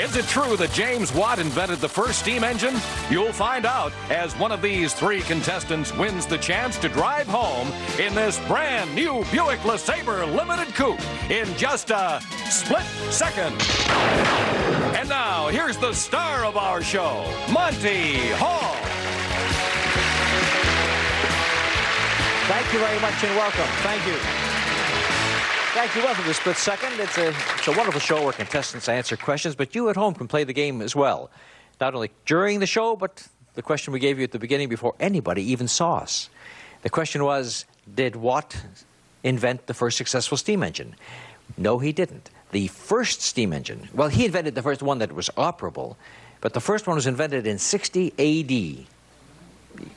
Is it true that James Watt invented the first steam engine? You'll find out as one of these three contestants wins the chance to drive home in this brand new Buick LeSabre Limited Coupe in just a split second. And now, here's the star of our show, Monty Hall. Thank you very much and welcome. Thank you. Thank you. Welcome to Split Second. It's a wonderful show where contestants answer questions, but you at home can play the game as well. Not only during the show, but the question we gave you at the beginning before anybody even saw us. The question was, did Watt invent the first successful steam engine? No, he didn't. The first steam engine, well, he invented the first one that was operable, but the first one was invented in 60 A.D.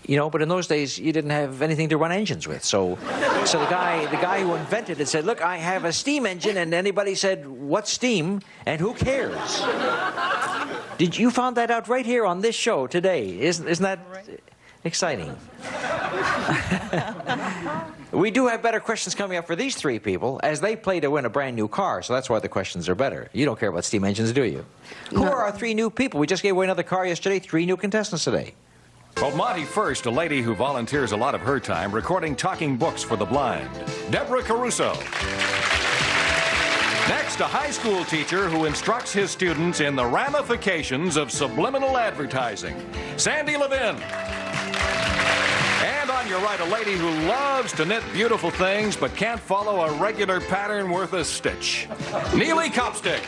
You know, but in those days, you didn't have anything to run engines with. So the guy who invented it said, look, I have a steam engine, and anybody said, what's steam, and who cares? You found that out right here on this show today. Isn't that exciting? We do have better questions coming up for these three people as they play to win a brand new car, so that's why the questions are better. You don't care about steam engines, do you? No. Who are our three new people? We just gave away another car yesterday, three new contestants today. Well, Monty first, a lady who volunteers a lot of her time recording talking books for the blind, Deborah Caruso. Next, a high school teacher who instructs his students in the ramifications of subliminal advertising, Sandy Levin. And on your right, a lady who loves to knit beautiful things but can't follow a regular pattern worth a stitch, Neely Copstick.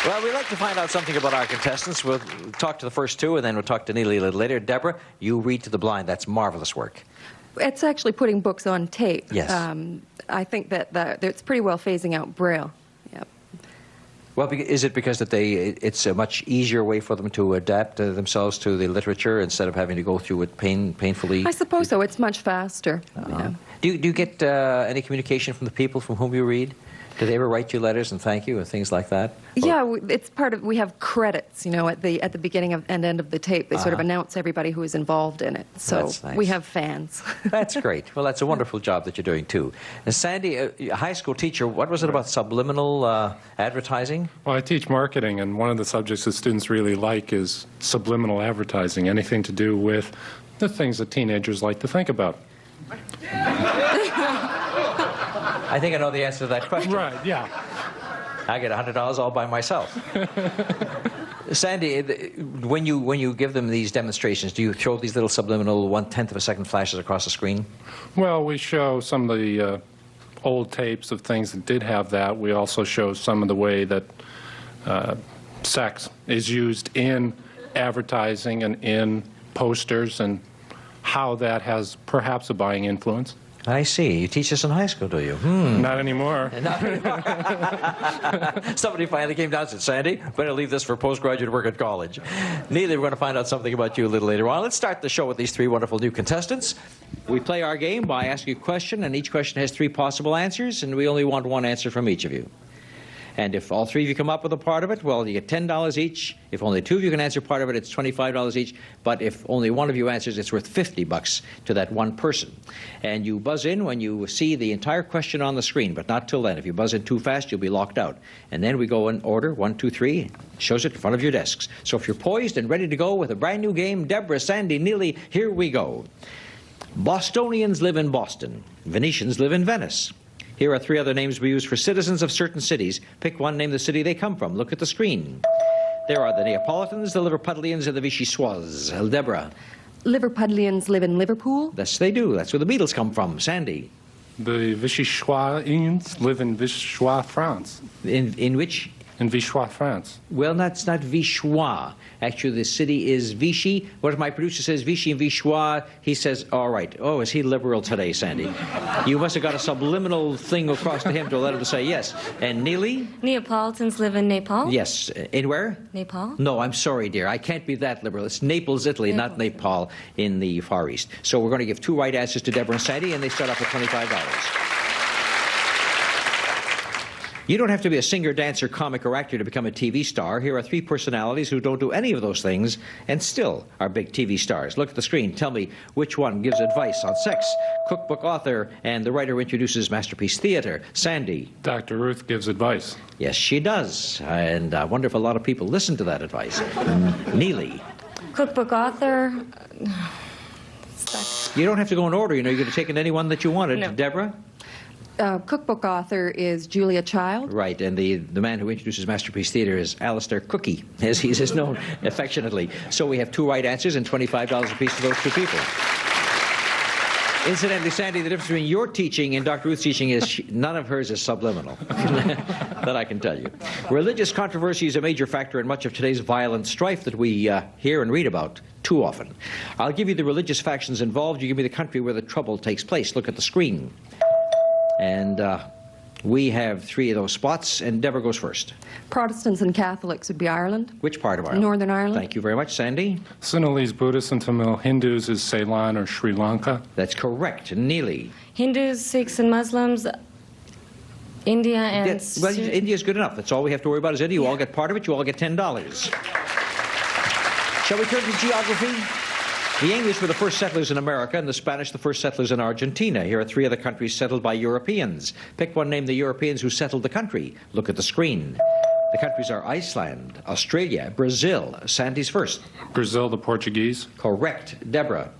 Well, we'd like to find out something about our contestants. We'll talk to the first two, and then we'll talk to Neely a little later. Deborah, you read to the blind. That's marvelous work. It's actually putting books on tape. Yes. I think that it's pretty well phasing out Braille. Yep. Well, is it because that it's a much easier way for them to adapt themselves to the literature instead of having to go through it painfully? I suppose so. It's much faster. Yeah. Do you get any communication from the people from whom you read? Do they ever write you letters and thank you and things like that? Yeah, it's part of, we have credits, you know, at the beginning and end of the tape. They sort of announce everybody who is involved in it. So that's nice. We have fans. That's great. Well, that's a wonderful job that you're doing, too. And Sandy, a high school teacher, what was it about subliminal advertising? Well, I teach marketing, and one of the subjects that students really like is subliminal advertising, anything to do with the things that teenagers like to think about. I think I know the answer to that question. Right, yeah. I get $100 all by myself. Sandy, when you give them these demonstrations, do you throw these little subliminal 1/10 of a second flashes across the screen? Well, we show some of the old tapes of things that did have that. We also show some of the way that sex is used in advertising and in posters and how that has perhaps a buying influence. I see. You teach this in high school, do you? Not anymore. Not anymore. Somebody finally came down and said, Sandy, better leave this for postgraduate work at college. Neely, we're going to find out something about you a little later on. Let's start the show with these three wonderful new contestants. We play our game by asking a question, and each question has three possible answers, and we only want one answer from each of you. And if all three of you come up with a part of it, well, you get $10 each. If only two of you can answer part of it, it's $25 each. But if only one of you answers, it's worth $50 to that one person. And you buzz in when you see the entire question on the screen, but not till then. If you buzz in too fast, you'll be locked out. And then we go in order, 1, 2, 3. It shows it in front of your desks. So if you're poised and ready to go with a brand new game, Deborah, Sandy, Neely, here we go. Bostonians live in Boston. Venetians live in Venice. Here are three other names we use for citizens of certain cities. Pick one, name the city they come from. Look at the screen. There are the Neapolitans, the Liverpudlians, and the Vichyssoise. Deborah. Liverpudlians live in Liverpool? Yes, they do. That's where the Beatles come from. Sandy. The Vichyssoisians live in Vichois, France. In which? In Vichois, France. Well, that's not Vichois. Actually, the city is Vichy. What if my producer says Vichy and Vichois? He says, all right. Oh, is he liberal today, Sandy? You must have got a subliminal thing across to him to let him say yes. And Neely? Neapolitans live in Nepal? Yes. In where? Nepal? No, I'm sorry, dear. I can't be that liberal. It's Naples, Italy, not Nepal in the Far East. So we're going to give two right answers to Deborah and Sandy, and they start off with $25. You don't have to be a singer, dancer, comic, or actor to become a TV star. Here are three personalities who don't do any of those things and still are big TV stars. Look at the screen. Tell me which one gives advice on sex. Cookbook author and the writer who introduces Masterpiece Theater. Sandy. Dr. Ruth gives advice. Yes, she does. And I wonder if a lot of people listen to that advice. Neely. Cookbook author. You don't have to go in order. You know, you could have taken any one that you wanted. No. Deborah? Cookbook author is Julia Child. Right, and the man who introduces Masterpiece Theater is Alistair Cookie, as he is known affectionately. So we have two right answers and $25 apiece to those two people. Incidentally, Sandy, the difference between your teaching and Dr. Ruth's teaching is none of hers is subliminal. That I can tell you. Religious controversy is a major factor in much of today's violent strife that we hear and read about too often. I'll give you the religious factions involved. You give me the country where the trouble takes place. Look at the screen. And we have three of those spots, and Deborah goes first. Protestants and Catholics would be Ireland. Which part of Ireland? Northern Ireland. Thank you very much, Sandy. Sinhalese Buddhists and Tamil Hindus is Ceylon or Sri Lanka. That's correct. Neely. Hindus, Sikhs, and Muslims. India and... Well, India's good enough. That's all we have to worry about is India. You all get part of it. You all get $10. Shall we turn to geography? The English were the first settlers in America, and the Spanish the first settlers in Argentina. Here are three other countries settled by Europeans. Pick one, name the Europeans who settled the country. Look at the screen. The countries are Iceland, Australia, Brazil. Sandy's first. Brazil, the Portuguese. Correct. Deborah.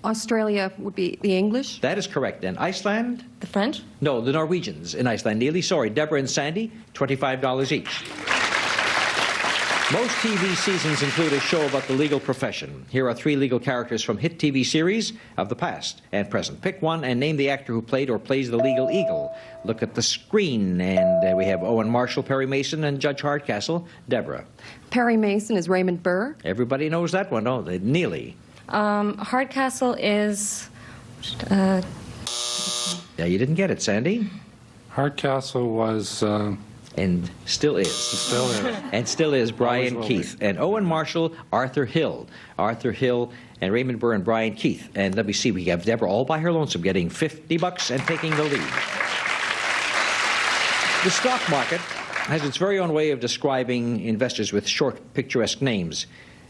Australia would be the English. That is correct. And Iceland? The French? No, the Norwegians in Iceland. Neely, sorry. Deborah and Sandy, $25 each. Most TV seasons include a show about the legal profession. Here are three legal characters from hit TV series of the past and present. Pick one and name the actor who played or plays the legal eagle. Look at the screen, and we have Owen Marshall, Perry Mason, and Judge Hardcastle. Deborah. Perry Mason is Raymond Burr. Everybody knows that one, don't they? Neely. Hardcastle is... Yeah, you didn't get it, Sandy. Hardcastle was... And still is. Still is. And still is Brian Always will Keith. And Owen Marshall, Arthur Hill. Arthur Hill and Raymond Burr and Brian Keith. And let me see, we have Deborah all by her lonesome getting $50 and taking the lead. The stock market has its very own way of describing investors with short, picturesque names.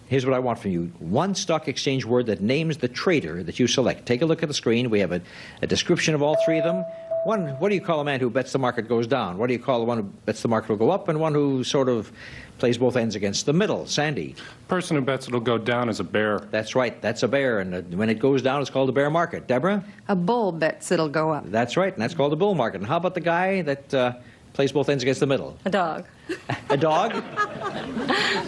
Here's what I want from you. One stock exchange word that names the trader that you select. Take a look at the screen. We have a description of all three of them. One, what do you call a man who bets the market goes down? What do you call the one who bets the market will go up? And one who sort of plays both ends against the middle? Sandy. Person who bets it'll go down is a bear. That's right. That's a bear. And when it goes down, it's called a bear market. Deborah? A bull bets it'll go up. That's right. And that's called a bull market. And how about the guy that plays both ends against the middle? A dog. A dog?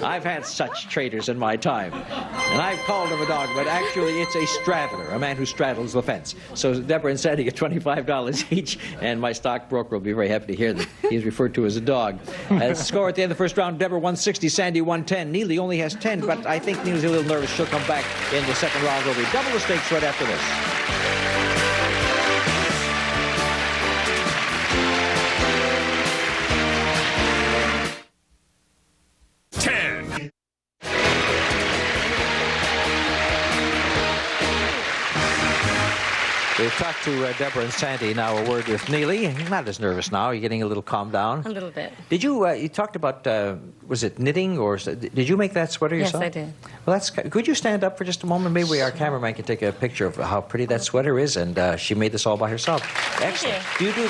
I've had such traders in my time. And I've called him a dog, but actually it's a straddler, a man who straddles the fence. So Deborah and Sandy get $25 each, and my stockbroker will be very happy to hear that he's referred to as a dog. Score at the end of the first round, Deborah 160, Sandy 110. Neely only has 10, but I think Neely's a little nervous. She'll come back in the second round. We'll be double the stakes right after this. We've talked to Deborah and Sandy. Now a word with Neely. You're not as nervous now. You're getting a little calmed down. A little bit. Did you? You talked about was it knitting or did you make that sweater yourself? Yes, I did. Well, that's. Could you stand up for just a moment? Maybe our cameraman can take a picture of how pretty that sweater is. And she made this all by herself. Excellent. you. Do you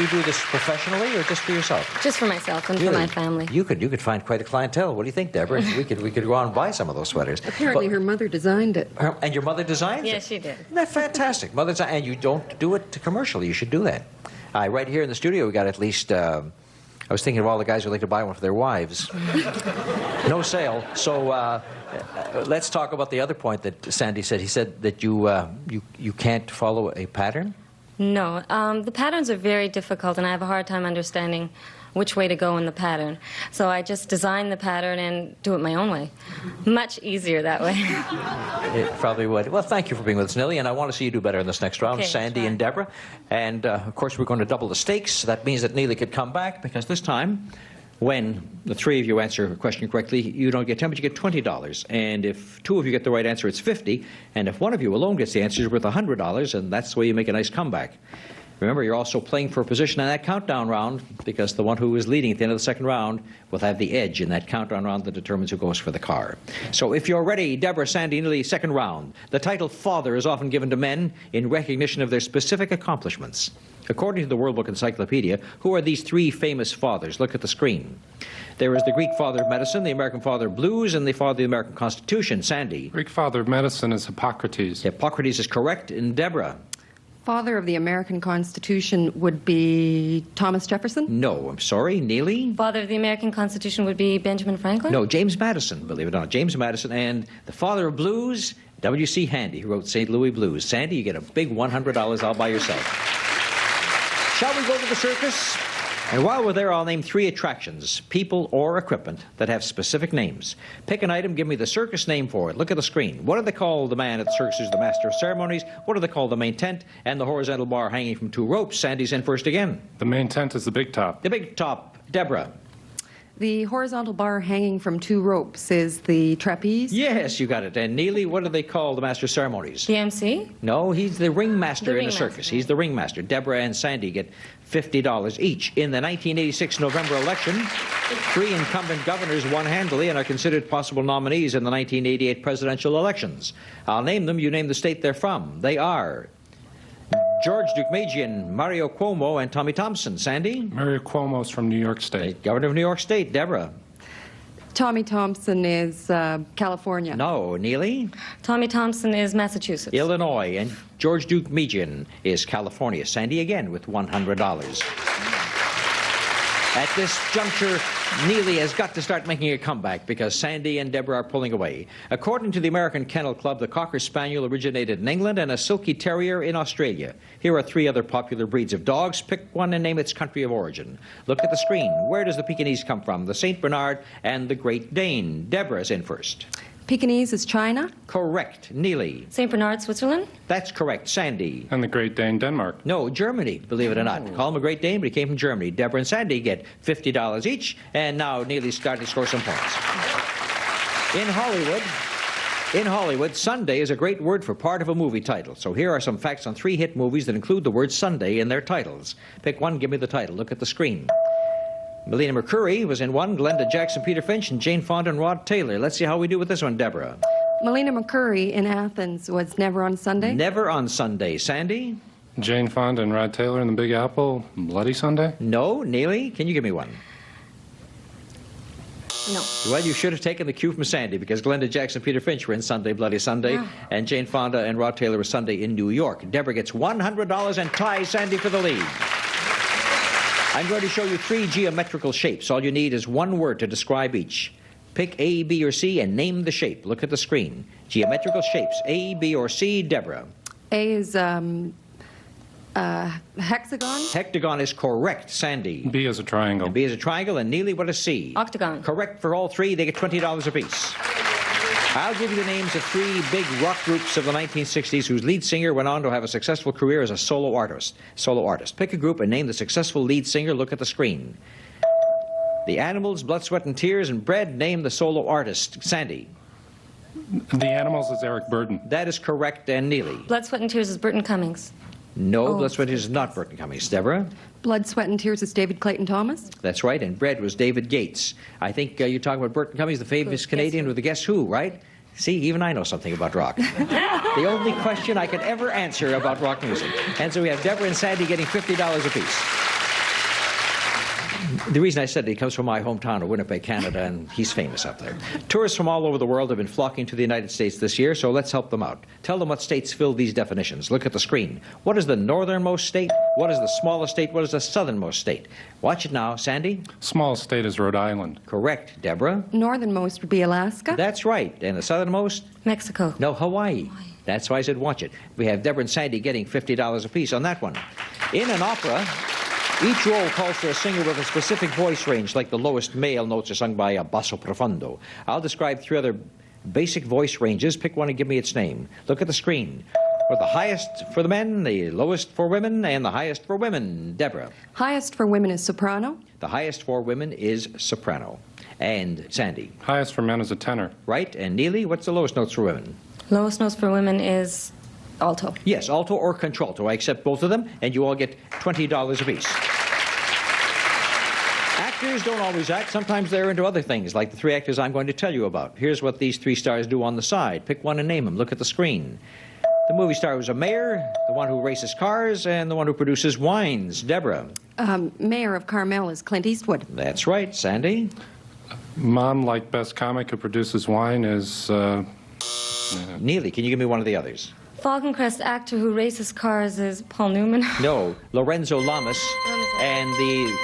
do this professionally or just for yourself? Just for myself and Really? for my family. You could find quite a clientele. What do you think, Deborah? we could go on and buy some of those sweaters. Apparently her mother designed it. And your mother designed it? Yes, she did. Isn't that fantastic? Mother design, and you don't do it commercially. You should do that. Right here in the studio, we got at least. I was thinking of all the guys who'd like to buy one for their wives. No sale. So let's talk about the other point that Sandy said. He said that you can't follow a pattern. No, the patterns are very difficult, and I have a hard time understanding which way to go in the pattern. So I just design the pattern and do it my own way. Much easier that way. It probably would. Well, thank you for being with us, Nellie, and I want to see you do better in this next round, Okay, Sandy sure. and Deborah. And, of course, we're going to double the stakes. That means that Neely could come back, because this time, when the three of you answer a question correctly, you don't get 10, but you get $20. And if two of you get the right answer, it's 50. And if one of you alone gets the answer, it's worth $100, and that's the way you make a nice comeback. Remember, you're also playing for a position in that countdown round because the one who is leading at the end of the second round will have the edge in that countdown round that determines who goes for the car. So if you're ready, Deborah, Sandy, Neely, second round. The title father is often given to men in recognition of their specific accomplishments. According to the World Book Encyclopedia, who are these three famous fathers? Look at the screen. There is the Greek father of medicine, the American father of blues, and the father of the American Constitution. Sandy. Greek father of medicine is Hippocrates. Hippocrates is correct. And Deborah. Father of the American Constitution would be Thomas Jefferson? No, I'm sorry. Neely? Father of the American Constitution would be Benjamin Franklin? No, James Madison, believe it or not. James Madison. And the father of blues, W.C. Handy, who wrote St. Louis Blues. Sandy, you get a big $100 all by yourself. Shall we go to the circus? And while we're there, I'll name three attractions, people or equipment, that have specific names. Pick an item, give me the circus name for it. Look at the screen. What do they call the man at the circus who's the master of ceremonies? What do they call the main tent and the horizontal bar hanging from two ropes? Sandy's in first again. The main tent is the big top. The big top. Deborah. The horizontal bar hanging from two ropes is the trapeze? Yes, you got it. And Neely, what do they call the master of ceremonies? The MC? No, he's the ringmaster in the ringmaster. circus. He's the ringmaster. Deborah and Sandy get $50 each. In the 1986 November election, three incumbent governors won handily and are considered possible nominees in the 1988 presidential elections. I'll name them. You name the state they're from. They are George Deukmejian, Mario Cuomo, and Tommy Thompson. Sandy? Mario Cuomo's from New York State. Governor of New York State. Deborah? Tommy Thompson is California. No. Neely? Tommy Thompson is Massachusetts. Illinois. And George Deukmejian is California. Sandy again with $100. At this juncture, Neely has got to start making a comeback because Sandy and Deborah are pulling away. According to the American Kennel Club, the Cocker Spaniel originated in England and a Silky Terrier in Australia. Here are three other popular breeds of dogs. Pick one and name its country of origin. Look at the screen. Where does the Pekingese come from? The St. Bernard and the Great Dane. Deborah's in first. Pekingese is China? Correct. Neely. St. Bernard, Switzerland? That's correct. Sandy. And the Great Dane, Denmark. No, Germany, believe it or not. Call him a Great Dane, but he came from Germany. Deborah and Sandy get $50 each, and now Neely's starting to score some points. In Hollywood, Sunday is a great word for part of a movie title. So here are some facts on three hit movies that include the word Sunday in their titles. Pick one, give me the title. Look at the screen. Melina Mercouri was in one, Glenda Jackson, Peter Finch, and Jane Fonda and Rod Taylor. Let's see how we do with this one, Deborah. Melina Mercouri in Athens was Never on Sunday? Never on Sunday. Sandy? Jane Fonda and Rod Taylor in The Big Apple, Bloody Sunday? No. Neely, can you give me one? No. Well, you should have taken the cue from Sandy because Glenda Jackson, Peter Finch were in Sunday, Bloody Sunday, and Jane Fonda and Rod Taylor were Sunday in New York. Deborah gets $100 and ties Sandy for the lead. I'm going to show you three geometrical shapes. All you need is one word to describe each. Pick A, B, or C and name the shape. Look at the screen. Geometrical shapes, A, B, or C. Deborah. A is hexagon? Hectagon is correct. Sandy. B is a triangle. And B is a triangle. And Neely, what is C? Octagon. Correct for all three. They get $20 apiece. I'll give you the names of three big rock groups of the 1960s whose lead singer went on to have a successful career as a solo artist. Pick a group and name the successful lead singer. Look at the screen. The Animals, Blood, Sweat, and Tears, and Bread. Name the solo artist. Sandy. The Animals is Eric Burden. That is correct. And Neely. Blood, Sweat, and Tears is Burton Cummings. No, Blood, Sweat, and Tears is not Burton Cummings. Deborah. Blood, Sweat, and Tears is David Clayton Thomas? That's right. And Bread was David Gates. I think you're talking about Burton Cummings, the famous Canadian with the Guess Who, right? See, even I know something about rock. The only question I could ever answer about rock music. And so we have Deborah and Sandy getting $50 apiece. The reason I said it, he comes from my hometown of Winnipeg, Canada, and he's famous up there. Tourists from all over the world have been flocking to the United States this year, so let's help them out. Tell them what states fill these definitions. Look at the screen. What is the northernmost state? What is the smallest state? What is the southernmost state? Watch it now. Sandy? Smallest state is Rhode Island. Correct. Deborah? Northernmost would be Alaska? That's right. And the southernmost? Mexico. No, Hawaii. That's why I said watch it. We have Deborah and Sandy getting $50 apiece on that one. In an opera, each role calls for a singer with a specific voice range, like the lowest male notes are sung by a basso profondo. I'll describe three other basic voice ranges. Pick one and give me its name. Look at the screen. For the highest for the men, the lowest for women, and the highest for women. Deborah. Highest for women is soprano? The highest for women is soprano. And Sandy. Highest for men is a tenor. Right. And Neely, what's the lowest notes for women? Lowest notes for women is Alto. Yes, alto or contralto. I accept both of them, and you all get $20 apiece. Actors don't always act. Sometimes they're into other things, like the three actors I'm going to tell you about. Here's what these three stars do on the side. Pick one and name them. Look at the screen. The movie star who's a mayor, the one who races cars, and the one who produces wines. Deborah. Mayor of Carmel is Clint Eastwood. That's right. Sandy. Mom, like best comic who produces wine, is... Neely, can you give me one of the others? Falcon Crest actor who races cars is Paul Newman. No, Lorenzo Lamas. And the...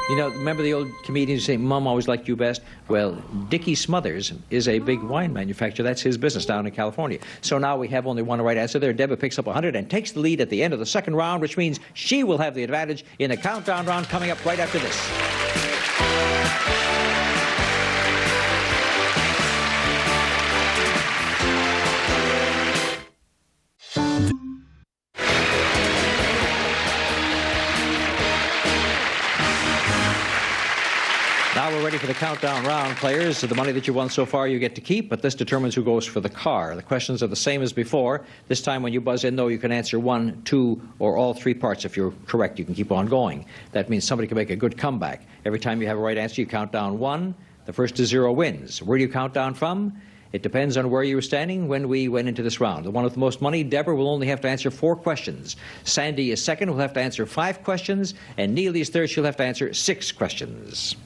You know, remember the old comedians who say, Mom always liked you best? Well, Dickie Smothers is a big wine manufacturer. That's his business down in California. So now we have only one right answer there. Deborah picks up 100 and takes the lead at the end of the second round, which means she will have the advantage in the countdown round coming up right after this. Now we're ready for the countdown round, players. So the money that you won so far you get to keep, but this determines who goes for the car. The questions are the same as before. This time when you buzz in, though, you can answer 1, 2, or all 3 parts. If you're correct, you can keep on going. That means somebody can make a good comeback. Every time you have a right answer, you count down 1. The first to 0 wins. Where do you count down from? It depends on where you were standing when we went into this round. The one with the most money, Deborah, will only have to answer 4 questions. Sandy is second, will have to answer 5 questions. And Neely is third, she'll have to answer 6 questions.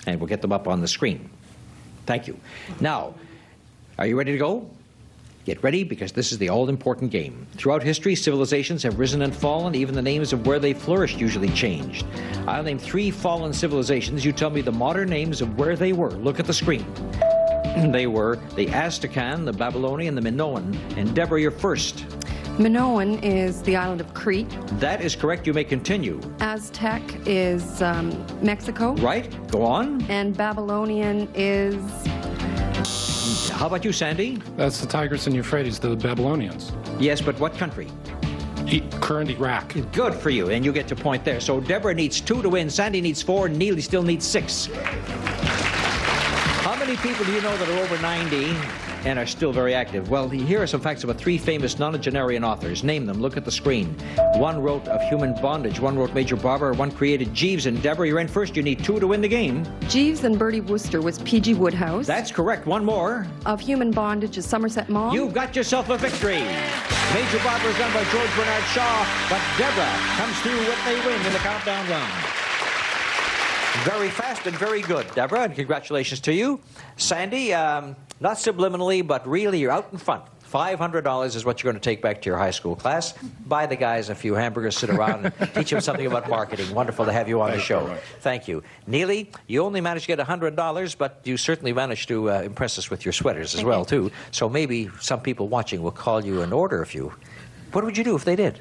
And we'll get them up on the screen. Thank you. Now, are you ready to go? Get ready, because this is the all-important game. Throughout history, civilizations have risen and fallen. Even the names of where they flourished usually changed. I'll name 3 fallen civilizations. You tell me the modern names of where they were. Look at the screen. They were the Aztecan, the Babylonian, the Minoan. And Deborah, you're first. Minoan is the island of Crete. That is correct. You may continue. Aztec is Mexico. Right. Go on. And Babylonian is... How about you, Sandy? That's the Tigris and Euphrates, the Babylonians. Yes, but what country? Current Iraq. Good for you, and you get to point there. So Deborah needs 2 to win, Sandy needs 4, Neely still needs 6. How many people do you know that are over 90 and are still very active? Well, here are some facts about 3 famous nonagenarian authors. Name them. Look at the screen. One wrote Of Human Bondage. One wrote Major Barber. One created Jeeves. And Deborah, you're in first. You need 2 to win the game. Jeeves and Bertie Wooster was P.G. Wodehouse. That's correct. One more. Of Human Bondage is Somerset Maugham. You've got yourself a victory. Major Barber is done by George Bernard Shaw, but Deborah comes through what they win in the countdown round. Very fast and very good, Deborah, and congratulations to you. Sandy, not subliminally, but really, you're out in front. $500 is what you're going to take back to your high school class. Buy the guys a few hamburgers, sit around, and teach them something about marketing. Wonderful to have you on the show. Thank you. Neely, you only managed to get $100, but you certainly managed to impress us with your sweaters as well, too. So maybe some people watching will call you and order a few. What would you do if they did?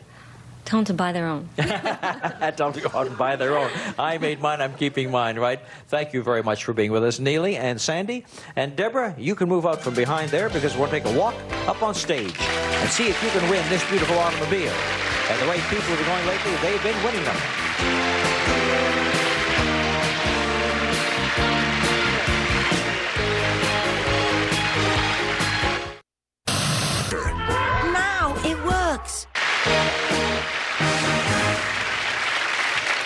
Tell them to buy their own. Tell them to go out and buy their own. I made mine, I'm keeping mine, right? Thank you very much for being with us, Neely and Sandy. And Deborah, you can move out from behind there, because we'll take a walk up on stage and see if you can win this beautiful automobile. And the way people have been going lately, they've been winning them. Now it works.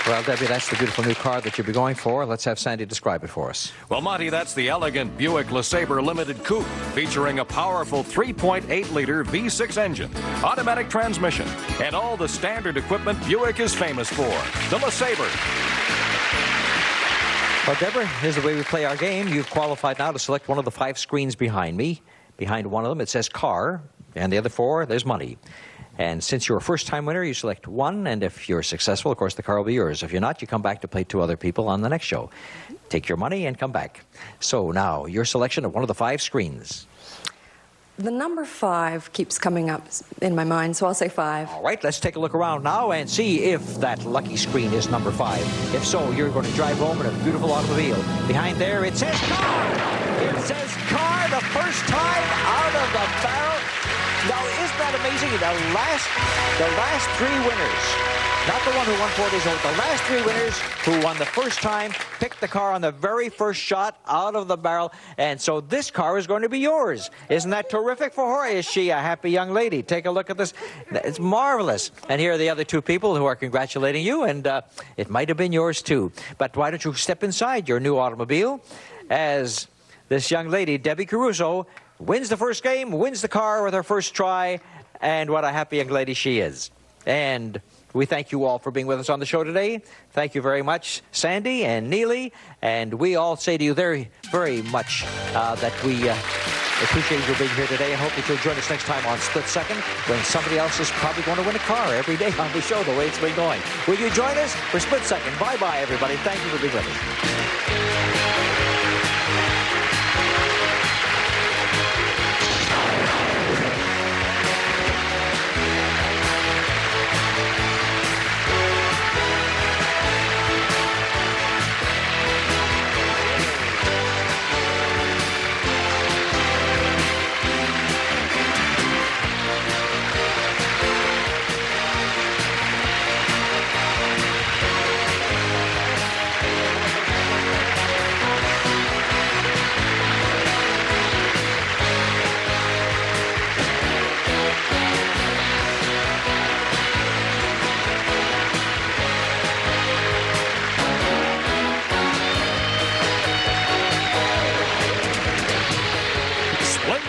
Well, Debbie, that's the beautiful new car that you'll be going for. Let's have Sandy describe it for us. Well, Monty, that's the elegant Buick LeSabre Limited Coupe, featuring a powerful 3.8-liter V6 engine, automatic transmission, and all the standard equipment Buick is famous for. The LeSabre. Well, Deborah, here's the way we play our game. You've qualified now to select one of the 5 screens behind me. Behind one of them, it says car, and the other 4, there's money. And since you're a first-time winner, you select 1, and if you're successful, of course, the car will be yours. If you're not, you come back to play 2 other people on the next show. Take your money and come back. So now, your selection of one of the 5 screens. The number 5 keeps coming up in my mind, so I'll say 5. All right, let's take a look around now and see if that lucky screen is number 5. If so, you're going to drive home in a beautiful automobile. Behind there, it says car. It says car the first time out of the barrel. Now, isn't that amazing? The last three winners, not the one who won 4 days old, the last three winners who won the first time picked the car on the very first shot out of the barrel. And so this car is going to be yours. Isn't that terrific for her? Is she a happy young lady? Take a look at this. It's marvelous. And here are the other two people who are congratulating you, and it might have been yours too. But why don't you step inside your new automobile as this young lady, Debbie Caruso, wins the first game, wins the car with her first try, and what a happy young lady she is. And we thank you all for being with us on the show today. Thank you very much, Sandy and Neely. And we all say to you very, very much that we appreciate you being here today, and hope that you'll join us next time on Split Second, when somebody else is probably going to win a car every day on the show, the way it's been going. Will you join us for Split Second? Bye-bye, everybody. Thank you for being with us.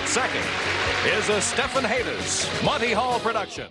Second is a Stephen Haydas, Monty Hall production.